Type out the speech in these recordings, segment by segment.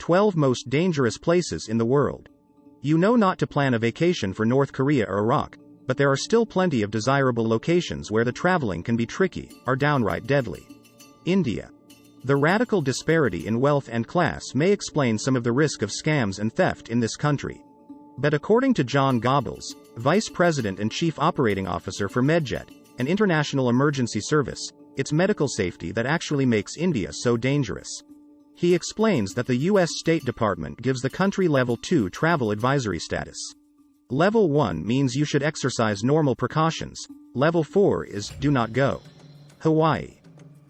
12 most dangerous places in the world. You know not to plan a vacation for North Korea or Iraq, but there are still plenty of desirable locations where the traveling can be tricky, or downright deadly. India. The radical disparity in wealth and class may explain some of the risk of scams and theft in this country. But according to John Goebbels, Vice President and Chief Operating Officer for MedJet, an international emergency service, it's medical safety that actually makes India so dangerous. He explains that the U.S. State Department gives the country Level 2 travel advisory status. Level 1 means you should exercise normal precautions. Level 4 is, do not go. Hawaii.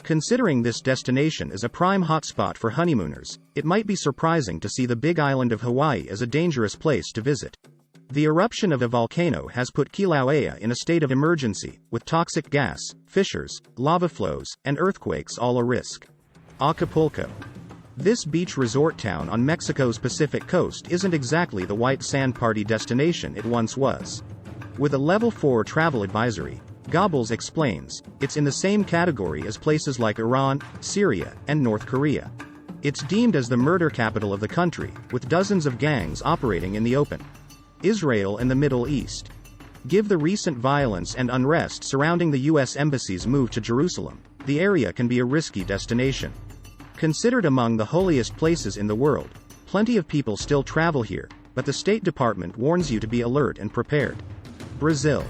Considering this destination as a prime hotspot for honeymooners, it might be surprising to see the big island of Hawaii as a dangerous place to visit. The eruption of a volcano has put Kilauea in a state of emergency, with toxic gas, fissures, lava flows, and earthquakes all a risk. Acapulco. This beach resort town on Mexico's Pacific coast isn't exactly the white sand party destination it once was. With a Level 4 travel advisory, Goebbels explains, it's in the same category as places like Iran, Syria, and North Korea. It's deemed as the murder capital of the country, with dozens of gangs operating in the open. Israel and the Middle East. Given the recent violence and unrest surrounding the U.S. Embassy's move to Jerusalem, the area can be a risky destination. Considered among the holiest places in the world, plenty of people still travel here, but the State Department warns you to be alert and prepared. Brazil.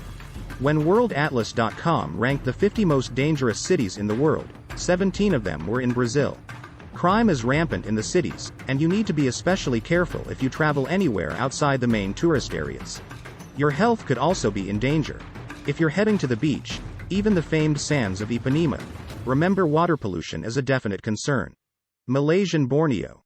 When WorldAtlas.com ranked the 50 most dangerous cities in the world, 17 of them were in Brazil. Crime is rampant in the cities, and you need to be especially careful if you travel anywhere outside the main tourist areas. Your health could also be in danger. If you're heading to the beach, even the famed sands of Ipanema, remember water pollution is a definite concern. Malaysian Borneo.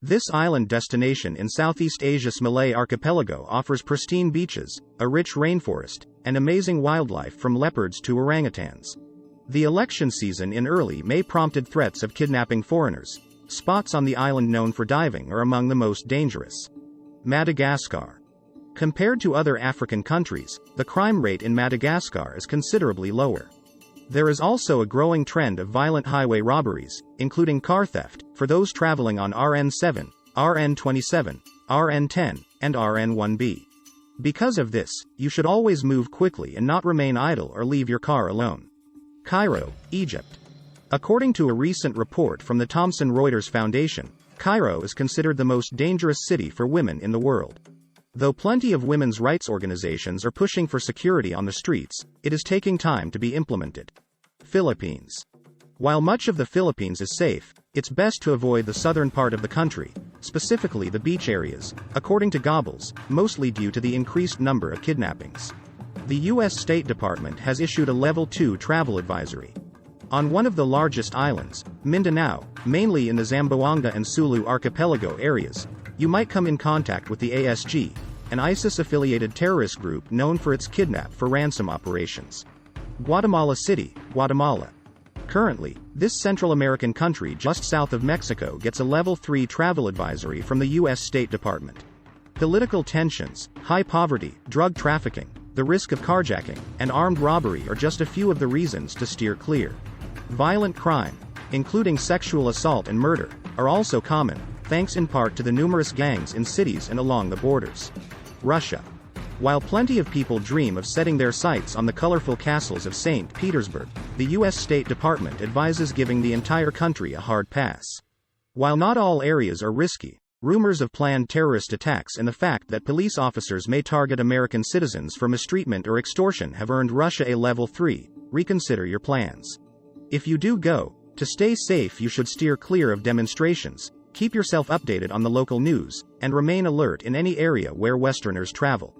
This island destination in Southeast Asia's Malay archipelago offers pristine beaches, a rich rainforest, and amazing wildlife from leopards to orangutans. The election season in early May prompted threats of kidnapping foreigners. Spots on the island known for diving are among the most dangerous. Madagascar. Compared to other African countries, the crime rate in Madagascar is considerably lower. There is also a growing trend of violent highway robberies, including car theft, for those traveling on RN7, RN27, RN10, and RN1B. Because of this, you should always move quickly and not remain idle or leave your car alone. Cairo, Egypt. According to a recent report from the Thomson Reuters Foundation, Cairo is considered the most dangerous city for women in the world. Though plenty of women's rights organizations are pushing for security on the streets, it is taking time to be implemented. Philippines. While much of the Philippines is safe, it's best to avoid the southern part of the country, specifically the beach areas, according to Goebbels, mostly due to the increased number of kidnappings. The U.S. State Department has issued a Level 2 travel advisory. On one of the largest islands, Mindanao, mainly in the Zamboanga and Sulu archipelago areas, you might come in contact with the ASG, an ISIS-affiliated terrorist group known for its kidnap for ransom operations. Guatemala City, Guatemala. Currently, this Central American country just south of Mexico gets a Level 3 travel advisory from the U.S. State Department. Political tensions, high poverty, drug trafficking, the risk of carjacking, and armed robbery are just a few of the reasons to steer clear. Violent crime, including sexual assault and murder, are also common, thanks in part to the numerous gangs in cities and along the borders. Russia. While plenty of people dream of setting their sights on the colorful castles of St. Petersburg, the U.S. State Department advises giving the entire country a hard pass. While not all areas are risky, rumors of planned terrorist attacks and the fact that police officers may target American citizens for mistreatment or extortion have earned Russia a Level 3. Reconsider your plans. If you do go, to stay safe you should steer clear of demonstrations, keep yourself updated on the local news, and remain alert in any area where Westerners travel.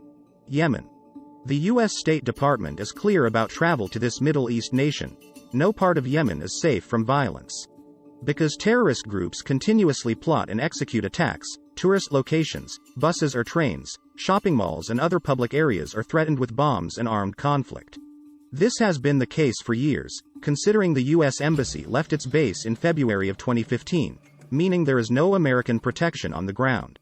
Yemen. The U.S. State Department is clear about travel to this Middle East nation. No part of Yemen is safe from violence. Because terrorist groups continuously plot and execute attacks, tourist locations, buses or trains, shopping malls and other public areas are threatened with bombs and armed conflict. This has been the case for years, considering the U.S. Embassy left its base in February of 2015, meaning there is no American protection on the ground.